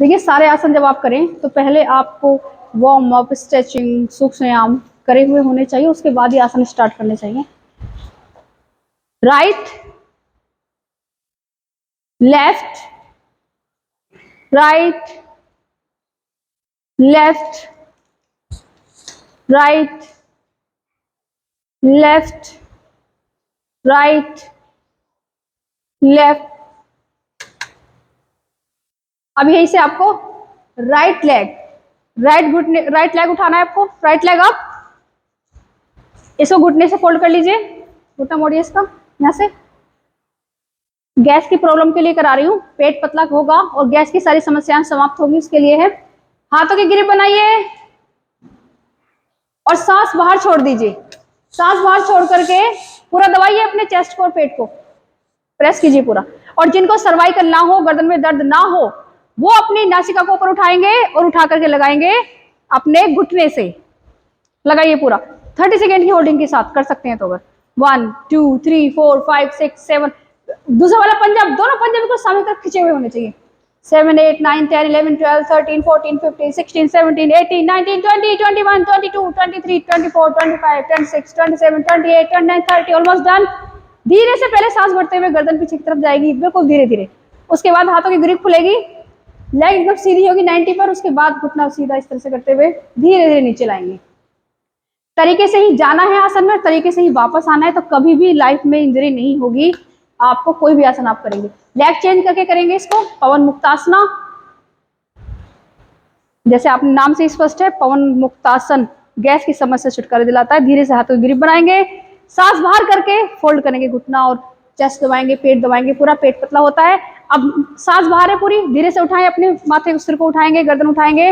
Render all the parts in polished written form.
देखिए सारे आसन जब आप करें तो पहले आपको वार्म अप, स्ट्रेचिंग, सूक्ष्म व्यायाम करे हुए होने चाहिए, उसके बाद ही आसन स्टार्ट करने चाहिए। Right, left, right, left, right, left, right, left. अब यहीं से आपको राइट लेग, राइट लेग उठाना है आपको। राइट लेग अप, इसको घुटने से फोल्ड कर लीजिए, घुटना मोड़िए इसका यहाँ से। गैस की प्रॉब्लम के लिए करा रही हूँ, पेट पतला होगा और गैस की सारी समस्याएं समाप्त होगी, उसके लिए है। हाथों की ग्रिप बनाइए और सांस बाहर छोड़ दीजिए। सांस बाहर छोड़ करके पूरा दबाइए अपने चेस्ट को और पेट को, प्रेस कीजिए पूरा। और जिनको सर्वाइकल ना हो, गर्दन में दर्द ना हो, वो अपनी नासिका को ऊपर उठाएंगे और उठा करके लगाएंगे अपने घुटने से। लगाइए पूरा 30 सेकेंड की होल्डिंग के साथ, कर सकते हैं तो। अगर 1 2 3 4 5 6 7, दूसरा वाला पंजा, दोनों पंजे बिल्कुल सामने तक खिंचे हुए होने चाहिए। 7 8 9 10 11 12 13 14 15 16 17 18 19 20 21 22 23 24 25 26 27 28 29 30, ऑलमोस्ट डन। धीरे से पहले सांस भरते हुए गर्दन पीछे की तरफ जाएगी, बिल्कुल धीरे धीरे। उसके बाद हाथों की ग्रिप खुलेगी, लेग एकदम सीधी होगी 90 पर। उसके बाद घुटना सीधा इस तरह से करते हुए धीरे धीरे नीचे लाएंगे। तरीके से ही जाना है आसन में, तरीके से ही वापस आना है, तो कभी भी लाइफ में इंजरी नहीं होगी आपको। कोई भी आसन आप करेंगे, लेग चेंज करके करेंगे इसको। पवन मुक्तासना, जैसे आपने नाम से स्पष्ट है, पवन मुक्तासन गैस की समस्या से छुटकारा दिलाता है। धीरे से हाथों की ग्रिप बनाएंगे, सांस बाहर करके फोल्ड करेंगे घुटना और चेस्ट दबाएंगे, पेट दबाएंगे, पूरा पेट पतला होता है। अब सांस बाहर है पूरी, धीरे से उठाएं, अपने माथे सिर को उठाएंगे, गर्दन उठाएंगे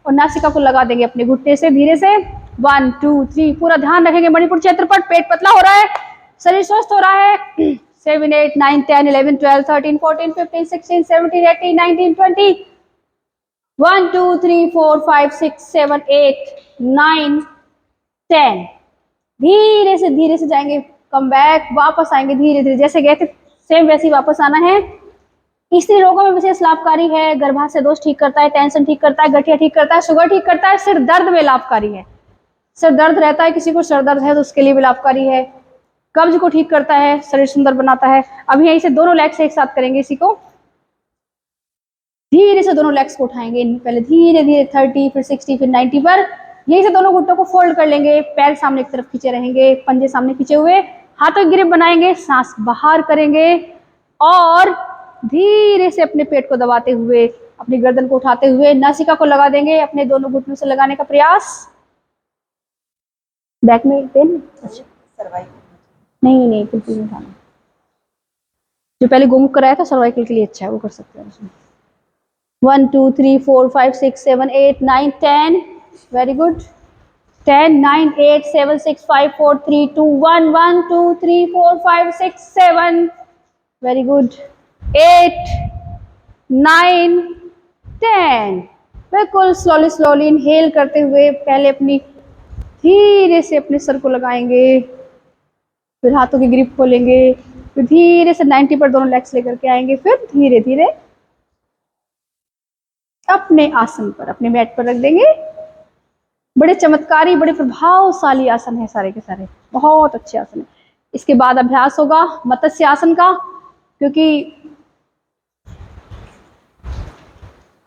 और नासिका को लगा देंगे अपने घुटने से। धीरे से 1 2 3, पूरा ध्यान रखेंगे मणिपुर क्षेत्र पर। पेट पतला हो रहा है, शरीर स्वस्थ हो रहा है। 7 8 9 10 11 12 13 14 15 16 17 18 19 20, 1 2 3 4 5 6 7 8 9 10। धीरे से जाएंगे, कम बैक, वापस आएंगे धीरे धीरे, जैसे गए थे सेम वैसे ही वापस आना है। स्त्री रोगों में विशेष लाभकारी है, गर्भाशय दोष ठीक करता है, टेंशन ठीक करता है, गठिया ठीक करता है, शुगर ठीक करता है, सिर दर्द में लाभकारी है। सिर दर्द रहता है, किसी को सिर दर्द है तो उसके लिए भी लाभकारी है। कब्ज को ठीक करता है, शरीर सुंदर बनाता है। अब यहीं से दोनों लेग से एक साथ करेंगे इसी को। धीरे से दोनों लेग्स को उठाएंगे, पहले धीरे धीरे 30, फिर 60, फिर 90 पर। यहीं से दोनों घुटनों को फोल्ड कर लेंगे, पैर सामने की तरफ खींचे रहेंगे, पंजे सामने खींचे हुए, हाथों की ग्रिप बनाएंगे, सांस बाहर करेंगे और धीरे से अपने पेट को दबाते हुए, अपनी गर्दन को उठाते हुए नासिका को लगा देंगे, अपने दोनों घुटनों से लगाने का प्रयास। बैक में पेन, अच्छा नहीं बिल्कुल नहीं खाना। जो पहले गोमुख कराया था सर्वाइकल के लिए अच्छा है, वो कर सकते हैं उसमें। 1 2 3 4 5 6 7 8 9 10, वेरी गुड। 10 9 8 7 6 5 4 3 2 1, 1 2 3 4 5 6 7, very good. 8 9 10, बिल्कुल स्लोली स्लोली इनहेल करते हुए पहले अपनी धीरे से अपने सर को लगाएंगे, फिर हाथों की ग्रिप खोलेंगे, फिर धीरे से 90 पर दोनों लेग्स लेकर के आएंगे, फिर धीरे धीरे अपने आसन पर, अपने मैट पर रख देंगे। बड़े चमत्कारी, बड़े प्रभावशाली आसन है सारे के सारे, बहुत अच्छे आसन है। इसके बाद अभ्यास होगा मत्स्य आसन का, क्योंकि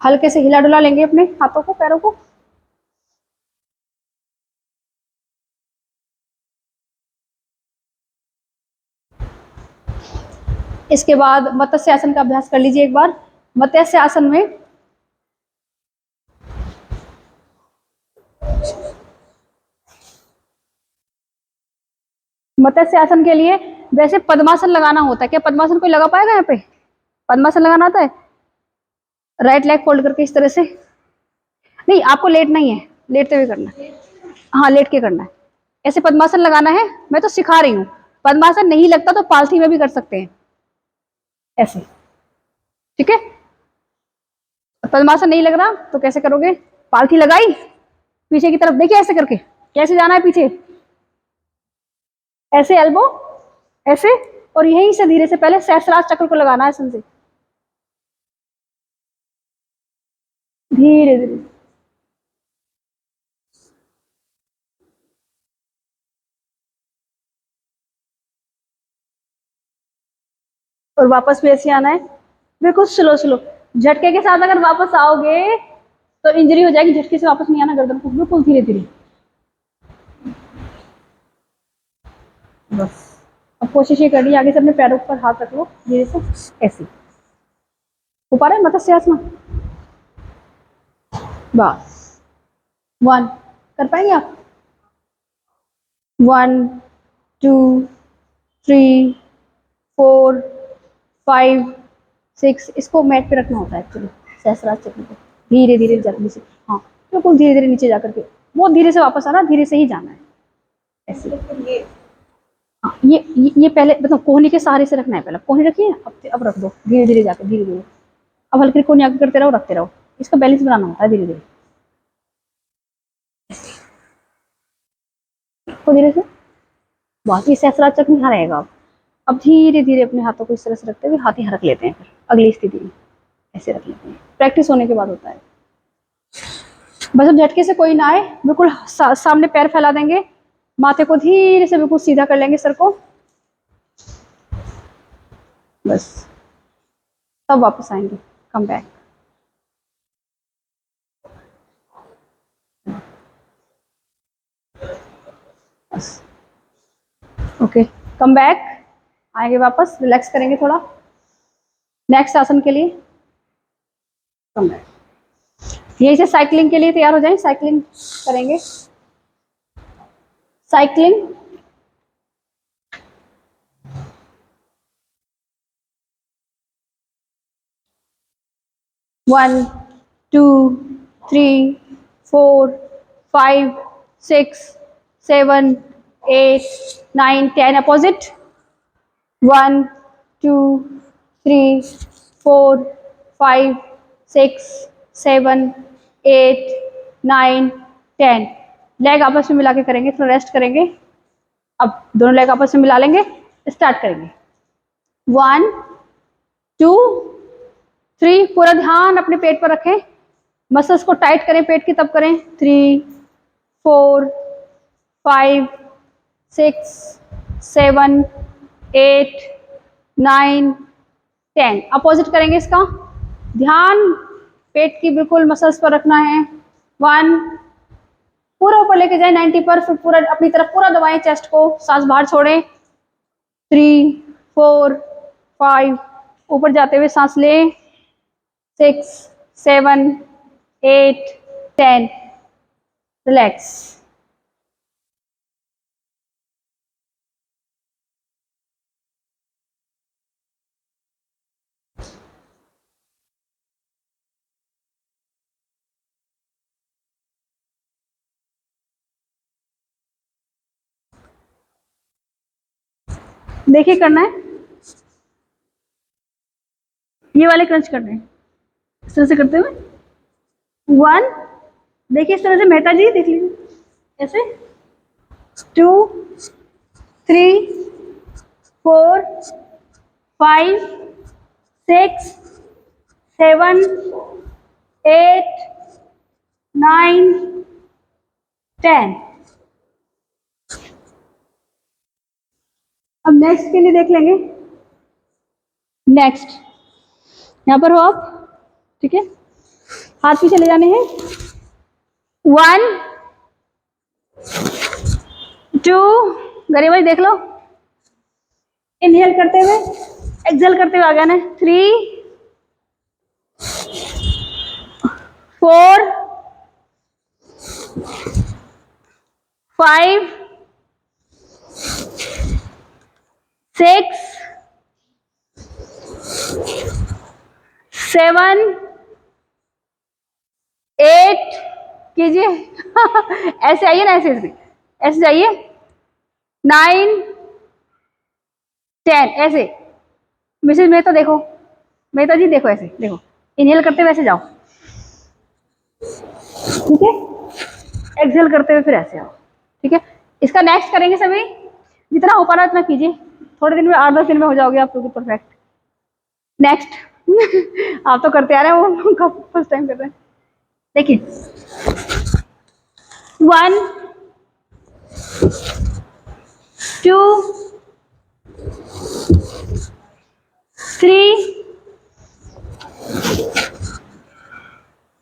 हल्के से हिला डुला लेंगे अपने हाथों को, पैरों को। इसके बाद मत्स्य आसन का अभ्यास कर लीजिए एक बार। मत्स्य आसन में मत्स्य आसन के लिए वैसे पद्मासन लगाना होता है। क्या पद्मासन कोई लगा पाएगा यहाँ पे? पद्मासन लगाना आता है? राइट लेग फोल्ड करके इस तरह से, नहीं आपको लेटना ही है, लेटते हुए करना है। हाँ लेट के करना है, ऐसे पद्मासन लगाना है। मैं तो सिखा रही हूँ, पद्मासन नहीं लगता तो पालथी में भी कर सकते हैं ऐसे, ठीक है। पद्मासन नहीं लग रहा तो कैसे करोगे? पालथी लगाई, पीछे की तरफ देखिए ऐसे करके, कैसे जाना है पीछे, ऐसे एल्बो ऐसे, और यहीं से धीरे से पहले सहस्त्रार चक्र को लगाना है ऐसे से। धीरे धीरे। और वापस भी ऐसे आना है, बिल्कुल स्लो स्लो। झटके के साथ अगर वापस आओगे तो इंजरी हो जाएगी। झटके से वापस नहीं आना गर्दन को, बिल्कुल धीरे धीरे। बस अब कोशिश ये करनी है आगे से अपने पैरों पर हाथ रख लो धीरे से, ऐसे। हो पा रहा है मत्स्य आसन? बस 1 कर पाएंगे आप? 1 2 3 4 5 6। इसको मैट पे रखना होता है एक्चुअली, सहस्त्रार चक्र को। धीरे धीरे जल्दी से, हाँ बिल्कुल धीरे धीरे नीचे जाकर के, बहुत धीरे से वापस आना, धीरे से ही जाना है ऐसे। हाँ ये पहले मतलब कोहनी के सहारे से रखना है। पहले कोहनी रखिए, अब रख दो धीरे धीरे जाकर, धीरे धीरे। अब हल्की कोहनी आगे करते रहो, रखते रहो। इसका बैलेंस बनाना होता है धीरे धीरे, तो धीरे से। बाकी सहस्त्रार चक्र यहाँ रहेगा। अब धीरे धीरे अपने हाथों को इस तरह से रखते हुए हाथ ही हरक लेते हैं, फिर अगली स्थिति में ऐसे रख लेते हैं। प्रैक्टिस होने के बाद होता है। बस अब झटके से कोई ना आए, बिल्कुल सामने पैर फैला देंगे, माथे को धीरे से बिल्कुल सीधा कर लेंगे, सर को। बस तब वापस आएंगे, कम बैक। बस ओके, कम बैक। आएंगे वापस, रिलैक्स करेंगे थोड़ा नेक्स्ट आसन के लिए। Come back. यही से साइकिलिंग के लिए तैयार हो जाएं, साइकिलिंग करेंगे। साइकिलिंग 1 2 3 4 5 6 7 8 9 10। अपोजिट 1 2 3 4 5 6 7 8 9 10। लेग आपस में मिला के करेंगे, थोड़ा रेस्ट करेंगे। अब दोनों लेग आपस में मिला लेंगे, स्टार्ट करेंगे। 1 2 3। पूरा ध्यान अपने पेट पर रखें, मसल्स को टाइट करें पेट की, तब करें। 3 4 5 6 7 8 9 10। अपोजिट करेंगे इसका। ध्यान पेट की बिल्कुल मसल्स पर रखना है। 1 पूरा ऊपर लेके जाए 90 पर, फिर पूरा अपनी तरफ पूरा दबाएं चेस्ट को, सांस बाहर छोड़ें। 3 4 5। ऊपर जाते हुए सांस लें। 6 7 8 10। रिलैक्स। देखिए करना है, ये वाले क्रंच करने हैं इस तरह से करते हुए। 1 देखिए इस तरह से, मेहता जी देख लीजिए ऐसे। 2 3 4 5 6 7 8 9 10। अब नेक्स्ट के लिए देख लेंगे। नेक्स्ट यहाँ पर हो आप, ठीक है। हाथ भी चले जाने हैं। 1 2। गरीब भाई देख लो, इनहेल करते हुए एक्सहेल करते हुए आ गया ना। 3 4 5 6 7 8 कीजिए ऐसे आइए ना, ऐसे ऐसे जाइए। 9 10 ऐसे। मिसेज मेहता देखो, मेहता जी देखो, ऐसे देखो, इनहेल करते हुए ऐसे जाओ, ठीक है। एक्सहेल करते हुए फिर ऐसे आओ, ठीक है। इसका नेक्स्ट करेंगे सभी, जितना हो पा रहा है उतना कीजिए। थोड़े दिन में, 8-10 दिन में हो जाओगे आप लोग परफेक्ट। नेक्स्ट आप तो करते आ रहे हो, फर्स्ट टाइम कर रहे हैं। देखिए 1 2 3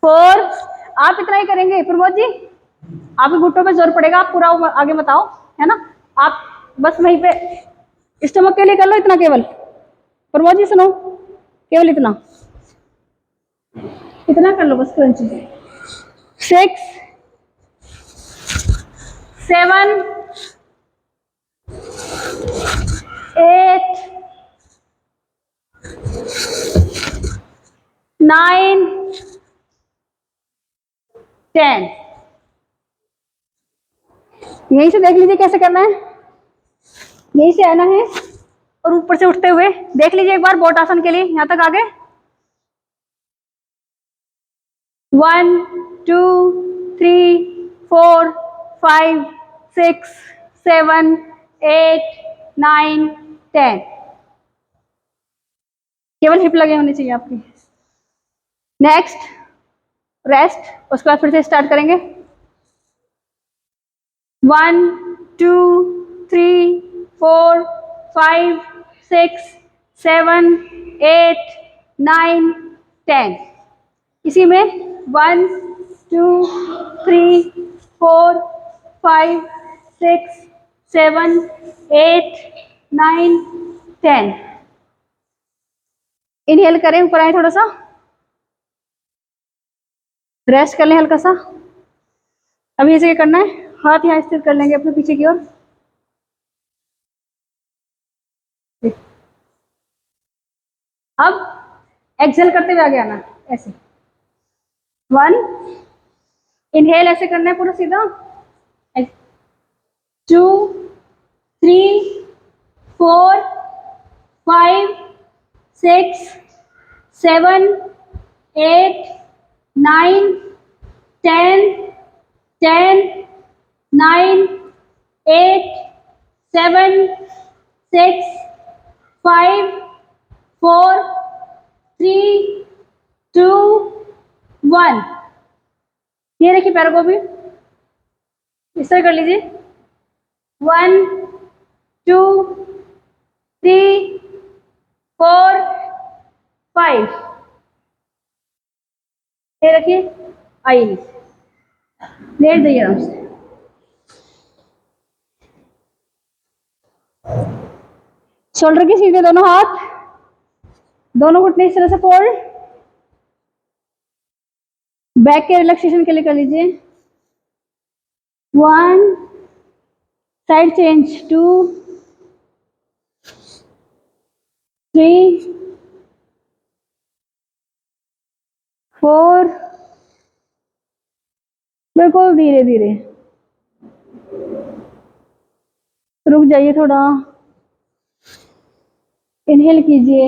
4। आप इतना ही करेंगे प्रमोद जी, आपके घुटनों पे जोर पड़ेगा, आप पूरा आगे बताओ, है ना। आप बस वहीं पे स्टमक के लिए कर लो इतना केवल। प्रमोद जी सुनो, केवल इतना इतना कर लो बस क्रंची। 6 7 8 9 10। यहीं से देख लीजिए कैसे करना है, यहीं से आना है और ऊपर से उठते हुए देख लीजिए एक बार बोट आसन के लिए, यहां तक आगे। 1 2 3 4 5 6 7 8 9 10। केवल हिप लगे होने चाहिए आपकी। नेक्स्ट रेस्ट, उसके बाद फिर से स्टार्ट करेंगे। 1 2 3 4 5 6 7 8 9 10। इसी में 1 2 3 4 5 6 7 8 9 10। इनहेल करें, ऊपर आए थोड़ा सा, रेस्ट कर लें हल्का सा। अभी इसे क्या करना है, हाथ यहाँ स्थिर कर लेंगे अपने पीछे की ओर। अब एक्सहेल करते हुए आगे आना ऐसे। 1 इनहेल ऐसे करना है पूरा सीधा। 2 3 4 5 6 7 8 9 10 10 9 8 7 6 5 4 3 2 1। ये देखिए पैरों को भी इस तरह कर लीजिए। 1 2 3 4 5। ये रखिए, आइए लेट जाइए आराम से। शोल्डर के सीधे दोनों हाथ, दोनों घुटने इस तरह से फोल्ड। बैक के रिलैक्सेशन के लिए कर लीजिए। 1 साइड चेंज, 2 3 4। बिल्कुल धीरे धीरे, रुक जाइए थोड़ा, इनहेल कीजिए,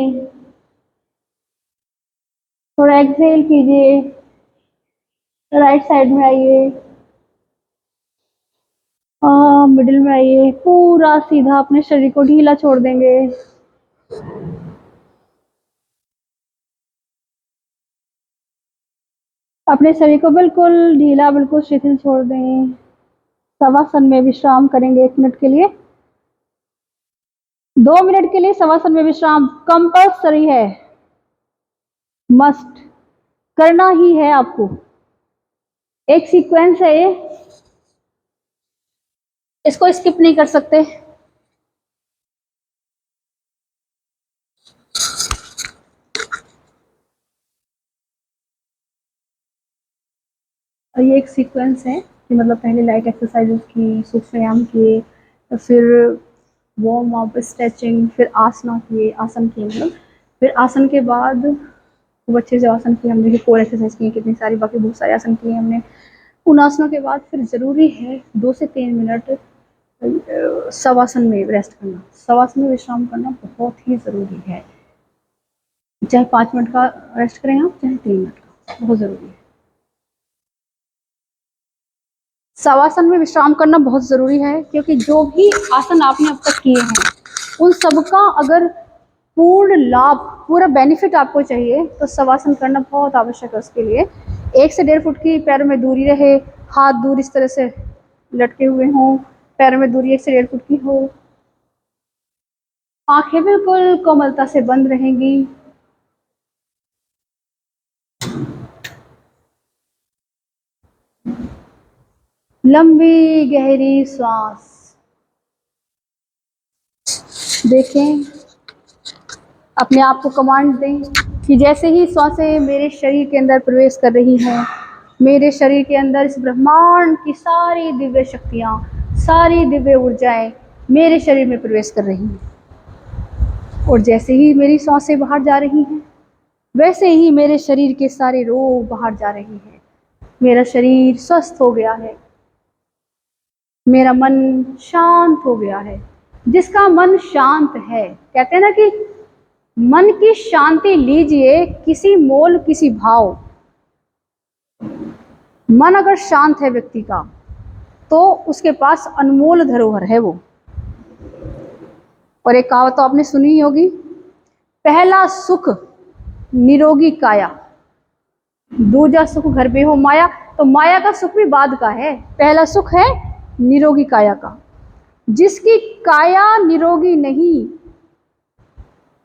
थोड़ा एक्सहेल कीजिए, राइट साइड में आइए, मिडिल में आइए, पूरा सीधा अपने शरीर को ढीला छोड़ देंगे। अपने शरीर को बिल्कुल ढीला, बिल्कुल शिथिल छोड़ दें। शवासन में विश्राम करेंगे 1 मिनट के लिए। 2 मिनट के लिए शवासन में विश्राम कंपल्सरी है, मस्ट करना ही है आपको। एक सीक्वेंस है ये, इसको स्किप नहीं कर सकते। ये एक सीक्वेंस है कि मतलब पहले लाइट एक्सरसाइजेस की, सूक्ष्म किए, फिर वार्म अप, स्ट्रेचिंग, फिर आसना किए, आसन किए, मतलब फिर आसन के बाद खूब अच्छे से आसन किए हमने, कोर एक्सरसाइज की कितनी सारी, बाकी बहुत सारे आसन किए हमने। उन आसनों के बाद फिर जरूरी है 2 से 3 मिनट शवासन में रेस्ट करना, शवासन में विश्राम करना बहुत ही जरूरी है। चाहे 5 मिनट का रेस्ट करें आप, चाहे 3 मिनट का, बहुत जरूरी है। शवासन में विश्राम करना बहुत जरूरी है, क्योंकि जो भी आसन आपने अब तक किए हैं उन सबका अगर पूर्ण लाभ, पूरा बेनिफिट आपको चाहिए तो शवासन करना बहुत आवश्यक है उसके लिए। 1 से 1.5 फुट की पैरों में दूरी रहे, हाथ दूर इस तरह से लटके हुए हों, पैरों में दूरी 1 से 1.5 फुट की हो, आंखें बिल्कुल कोमलता से बंद रहेंगी। लंबी गहरी सांस देखें, अपने आप को कमांड दें कि जैसे ही सांसें मेरे शरीर के अंदर प्रवेश कर रही हैं, मेरे शरीर के अंदर इस ब्रह्मांड की सारी दिव्य शक्तियाँ, सारी दिव्य ऊर्जाएं मेरे शरीर में प्रवेश कर रही हैं। और जैसे ही मेरी सांसें बाहर जा रही हैं, वैसे ही मेरे शरीर के सारे रोग बाहर जा रहे हैं। मेरा शरीर स्वस्थ हो गया है, मेरा मन शांत हो गया है। जिसका मन शांत है, कहते हैं ना कि मन की शांति लीजिए किसी मोल किसी भाव। मन अगर शांत है व्यक्ति का, तो उसके पास अनमोल धरोहर है वो। और एक कहावत तो आपने सुनी ही होगी, पहला सुख निरोगी काया, दूजा सुख घर में हो माया। तो माया का सुख भी बाद का है, पहला सुख है निरोगी काया का। जिसकी काया निरोगी नहीं,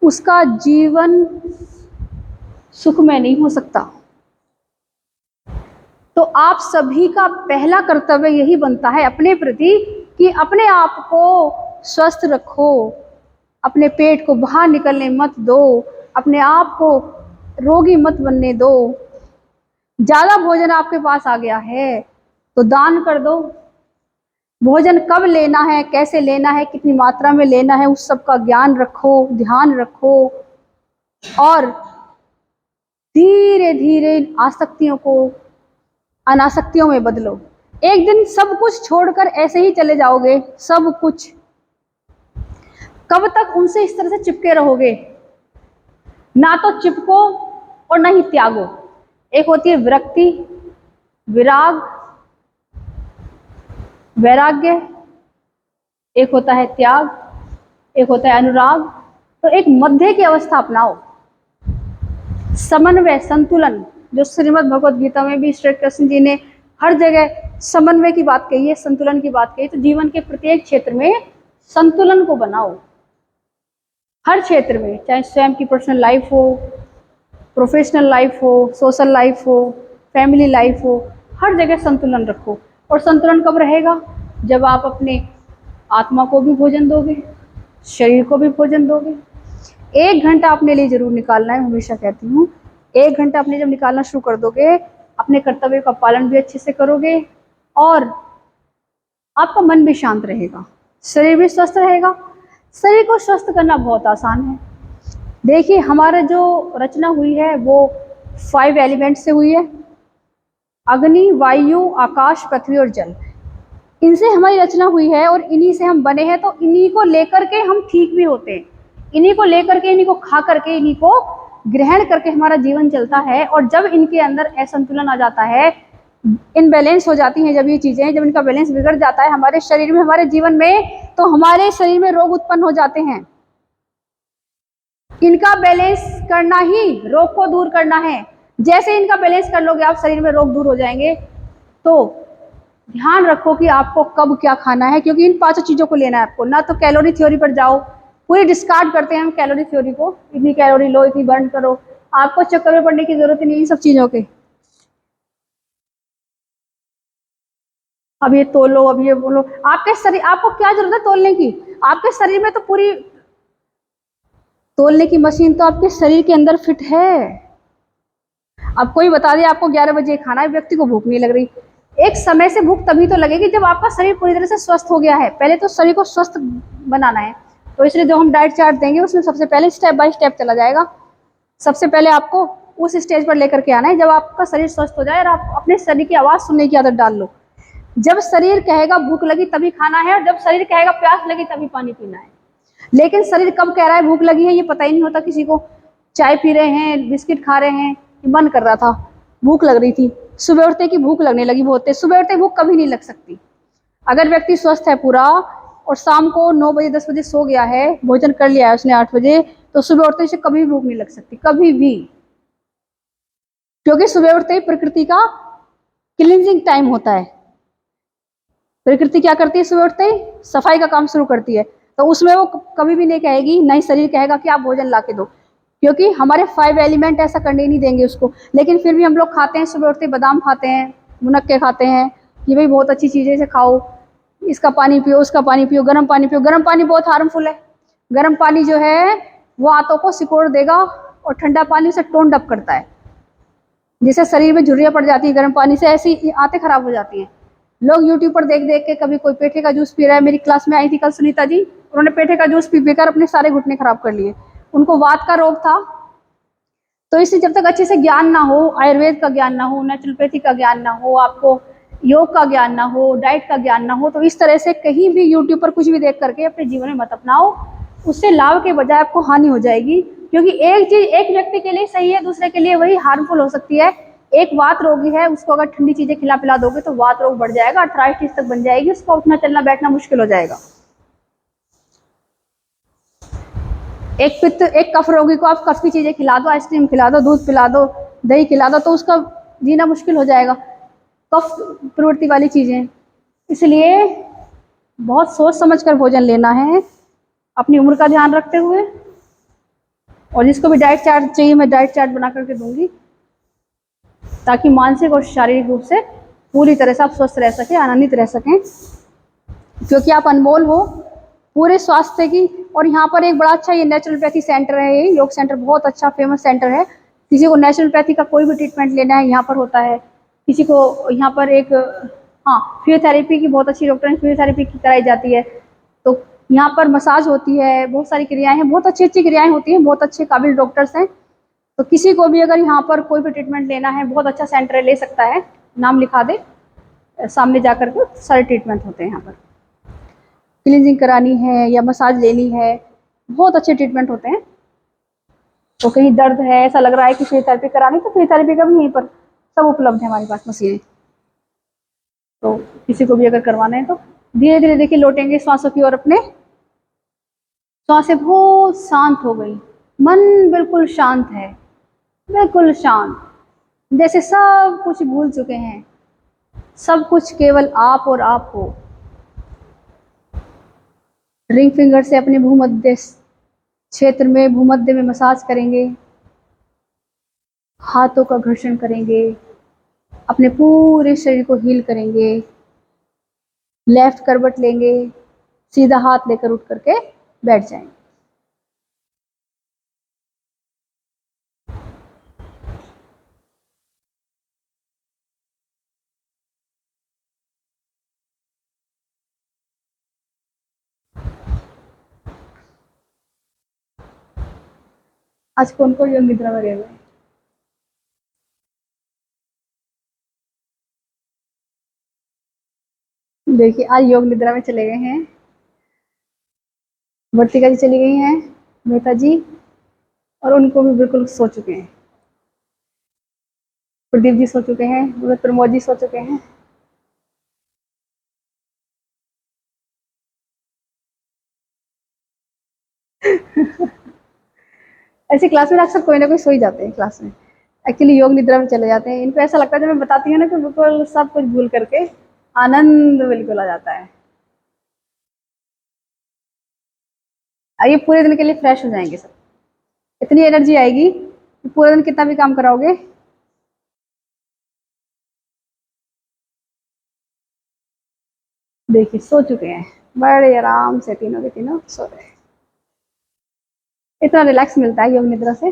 उसका जीवन सुखमय नहीं हो सकता। तो आप सभी का पहला कर्तव्य यही बनता है अपने प्रति कि अपने आप को स्वस्थ रखो, अपने पेट को बाहर निकलने मत दो, अपने आप को रोगी मत बनने दो। ज़्यादा भोजन आपके पास आ गया है तो दान कर दो। भोजन कब लेना है, कैसे लेना है, कितनी मात्रा में लेना है, उस सब का ज्ञान रखो, ध्यान रखो। और धीरे धीरे आसक्तियों को अनासक्तियों में बदलो। एक दिन सब कुछ छोड़कर ऐसे ही चले जाओगे, सब कुछ। कब तक उनसे इस तरह से चिपके रहोगे? ना तो चिपको और ना ही त्यागो। एक होती है विरक्ति, विराग, वैराग्य, एक होता है त्याग, एक होता है अनुराग। तो एक मध्य की अवस्था अपनाओ, समन्वय, संतुलन, जो श्रीमद् भगवद गीता में भी श्री कृष्ण जी ने हर जगह समन्वय की बात कही है, संतुलन की बात कही। तो जीवन के प्रत्येक क्षेत्र में संतुलन को बनाओ, हर क्षेत्र में, चाहे स्वयं की पर्सनल लाइफ हो, प्रोफेशनल लाइफ हो, सोशल लाइफ हो, फैमिली लाइफ हो, हर जगह संतुलन रखो। और संतुलन कब रहेगा? जब आप अपने आत्मा को भी भोजन दोगे, शरीर को भी भोजन दोगे। 1 घंटा अपने लिए जरूर निकालना है, हमेशा कहती हूँ। 1 घंटा अपने जब निकालना शुरू कर दोगे, अपने कर्तव्य का पालन भी अच्छे से करोगे और आपका मन भी शांत रहेगा, शरीर भी स्वस्थ रहेगा। शरीर को स्वस्थ करना बहुत आसान है। देखिए, हमारा जो रचना हुई है वो 5 एलिमेंट से हुई है, अग्नि, वायु, आकाश, पृथ्वी और जल। इनसे हमारी रचना हुई है और इन्हीं से हम बने हैं। तो इन्हीं को लेकर के हम ठीक भी होते हैं, इन्हीं को लेकर के, इन्हीं को खा करके, इन्हीं को ग्रहण करके हमारा जीवन चलता है। और जब इनके अंदर असंतुलन आ जाता है, इनबैलेंस हो जाती हैं जब ये चीज़ें, जब इनका बैलेंस बिगड़ जाता है हमारे शरीर में, हमारे जीवन में, तो हमारे शरीर में रोग उत्पन्न हो जाते हैं। इनका बैलेंस करना ही रोग को दूर करना है। जैसे इनका बैलेंस कर लोगे आप, शरीर में रोग दूर हो जाएंगे। तो ध्यान रखो कि आपको कब क्या खाना है, क्योंकि इन 5 चीज़ों को लेना है आपको। ना तो कैलोरी थ्योरी पर जाओ, पूरी डिस्कार्ड करते हैं हम कैलोरी थ्योरी को, इतनी कैलोरी लो, इतनी बर्न करो। आपको चक्कर में पड़ने की जरूरत नहीं इन सब चीज़ों के। अब ये तोलो, अब ये बोलो, आपके शरीर, आपको क्या जरूरत है तोलने की? आपके शरीर में तो पूरी तोलने की मशीन तो आपके शरीर के अंदर फिट है। अब कोई बता दे आपको 11 बजे खाना है, व्यक्ति को भूख नहीं लग रही। एक समय से भूख तभी तो लगेगी जब आपका शरीर पूरी तरह से स्वस्थ हो गया है। पहले तो शरीर को स्वस्थ बनाना है, तो इसलिए जो हम डाइट चार्ट देंगे उसमें सबसे पहले स्टेप बाय स्टेप चला जाएगा। सबसे पहले आपको उस स्टेज पर लेकर के आना है जब आपका शरीर स्वस्थ हो जाए और आप अपने शरीर की आवाज़ सुनने की आदत डाल लो। जब शरीर कहेगा भूख लगी तभी खाना है, और जब शरीर कहेगा प्यास लगी तभी पानी पीना है। लेकिन शरीर कब कह रहा है भूख लगी है ये पता ही नहीं होता किसी को। चाय पी रहे हैं, बिस्किट खा रहे हैं, मन कर रहा था, भूख लग रही थी, सुबह उठते की भूख लगने लगी बहुत तेज। सुबह उठते भूख कभी नहीं लग सकती। अगर व्यक्ति स्वस्थ है पूरा और शाम को 9 बजे 10 बजे सो गया है, भोजन कर लिया है उसने 8 बजे, तो सुबह उठते से कभी भी भूख नहीं लग सकती, कभी भी। क्योंकि सुबह उठते ही प्रकृति का क्लींजिंग टाइम होता है। प्रकृति क्या करती है, सुबह उठते ही सफाई का काम शुरू करती है। तो उसमें वो कभी भी नहीं कहेगी, नहीं शरीर कहेगा कि आप भोजन ला के दो, क्योंकि हमारे 5 एलिमेंट ऐसा करने ही नहीं देंगे उसको। लेकिन फिर भी हम लोग खाते हैं, सुबह उठते बादाम खाते हैं, मुनक्के खाते हैं कि भाई बहुत अच्छी चीज़ें से खाओ, इसका पानी पियो, उसका पानी पियो, गर्म पानी पियो। गर्म पानी बहुत हार्मफुल है। गर्म पानी जो है वो आंतों को सिकोड़ देगा, और ठंडा पानी उसे टोन अप करता है, जिससे शरीर में झुर्रियाँ पड़ जाती है गर्म पानी से, ऐसी आंतें खराब हो जाती हैं। लोग यूट्यूब पर देख देख के, कभी कोई पेठे का जूस पी रहा है, मेरी क्लास में आई थी कल सुनीता जी, उन्होंने पेठे का जूस पी पीकर अपने सारे घुटने खराब कर लिए। उनको वात का रोग था। तो इसलिए जब तक अच्छे से ज्ञान ना हो, आयुर्वेद का ज्ञान ना हो, नेचुरोपैथी का ज्ञान ना हो, आपको योग का ज्ञान ना हो, डाइट का ज्ञान ना हो, तो इस तरह से कहीं भी यूट्यूब पर कुछ भी देख करके अपने जीवन में मत अपनाओ। उससे लाभ के बजाय आपको हानि हो जाएगी, क्योंकि एक चीज एक व्यक्ति के लिए सही है, दूसरे के लिए वही हार्मफुल हो सकती है। एक वात रोगी है, उसको अगर ठंडी चीजें खिला पिला दोगे तो वात रोग बढ़ जाएगा, अर्थराइटिस तक बन जाएगी, उसका उठना चलना बैठना मुश्किल हो जाएगा। एक कफ रोगी को आप कफ की चीजें खिला दो, आइसक्रीम खिला दो, दूध पिला दो, दही खिला दो, तो उसका जीना मुश्किल हो जाएगा, कफ प्रवृत्ति वाली चीजें। इसलिए बहुत सोच समझ कर भोजन लेना है, अपनी उम्र का ध्यान रखते हुए। और जिसको भी डाइट चार्ट चाहिए, मैं डाइट चार्ट बना करके दूंगी, ताकि मानसिक और शारीरिक रूप से पूरी तरह से आप स्वस्थ रह सकें, आनंदित रह सकें, क्योंकि आप अनमोल हो पूरे स्वास्थ्य की। और यहाँ पर एक बड़ा अच्छा ये नेचुरोपैथी सेंटर है, ये योग सेंटर बहुत अच्छा फेमस सेंटर है। किसी को नेचुरोपैथी का कोई भी ट्रीटमेंट लेना है यहाँ पर होता है। किसी को यहाँ पर एक, हाँ, फिजियोथेरेपी की बहुत अच्छी डॉक्टर, फिजियोथेरेपी की कराई जाती है। तो यहाँ पर मसाज होती है, बहुत सारी क्रियाएं हैं, बहुत अच्छी अच्छी क्रियाएं होती हैं, बहुत अच्छे काबिल डॉक्टर्स हैं। तो किसी को भी अगर यहाँ पर कोई भी ट्रीटमेंट लेना है, बहुत अच्छा सेंटर ले सकता है, नाम लिखा दे, सामने जाकर के सारे ट्रीटमेंट होते हैं यहाँ पर। क्लींजिंग करानी है या मसाज लेनी है, बहुत अच्छे ट्रीटमेंट होते हैं। तो कहीं दर्द है, ऐसा लग रहा है कि फिजियोथेरेपी करानी, तो फिजियोथेरेपी का भी यहीं पर सब उपलब्ध है हमारे पास मशीनें। तो किसी को भी अगर करवाना है तो धीरे धीरे देखिए लौटेंगे श्वासों की ओर अपने। श्वासें बहुत शांत हो गई, मन बिल्कुल शांत है, बिल्कुल शांत, जैसे सब कुछ भूल चुके हैं, सब कुछ केवल आप और आप हो। रिंग फिंगर से अपने भूमध्य क्षेत्र में, भूमध्य में मसाज करेंगे, हाथों का घर्षण करेंगे, अपने पूरे शरीर को हील करेंगे। लेफ्ट करवट लेंगे, सीधा हाथ लेकर उठ करके बैठ जाएंगे। आज कौन कौन योग निद्रा में गए हुए हैं? देखिए आज योग निद्रा में चले गए हैं, वर्तिका जी चली गई हैं, मेहता जी, और उनको भी बिल्कुल सो चुके हैं। प्रदीप जी सो चुके हैं, प्रमोद जी सो चुके हैं। ऐसी क्लास में अक्सर कोई ना कोई सो ही जाते हैं क्लास में, एक्चुअली योग निद्रा में चले जाते हैं। इनको ऐसा लगता है जब मैं बताती हूँ ना कि बिल्कुल सब कुछ भूल करके आनंद बिल्कुल आ जाता है। ये पूरे दिन के लिए फ्रेश हो जाएंगे सब, इतनी एनर्जी आएगी कि पूरे दिन कितना भी काम कराओगे। देखिए सो चुके हैं, बड़े आराम से तीनों के तीनों सो रहे हैं। इतना रिलैक्स मिलता है योग निद्रा से।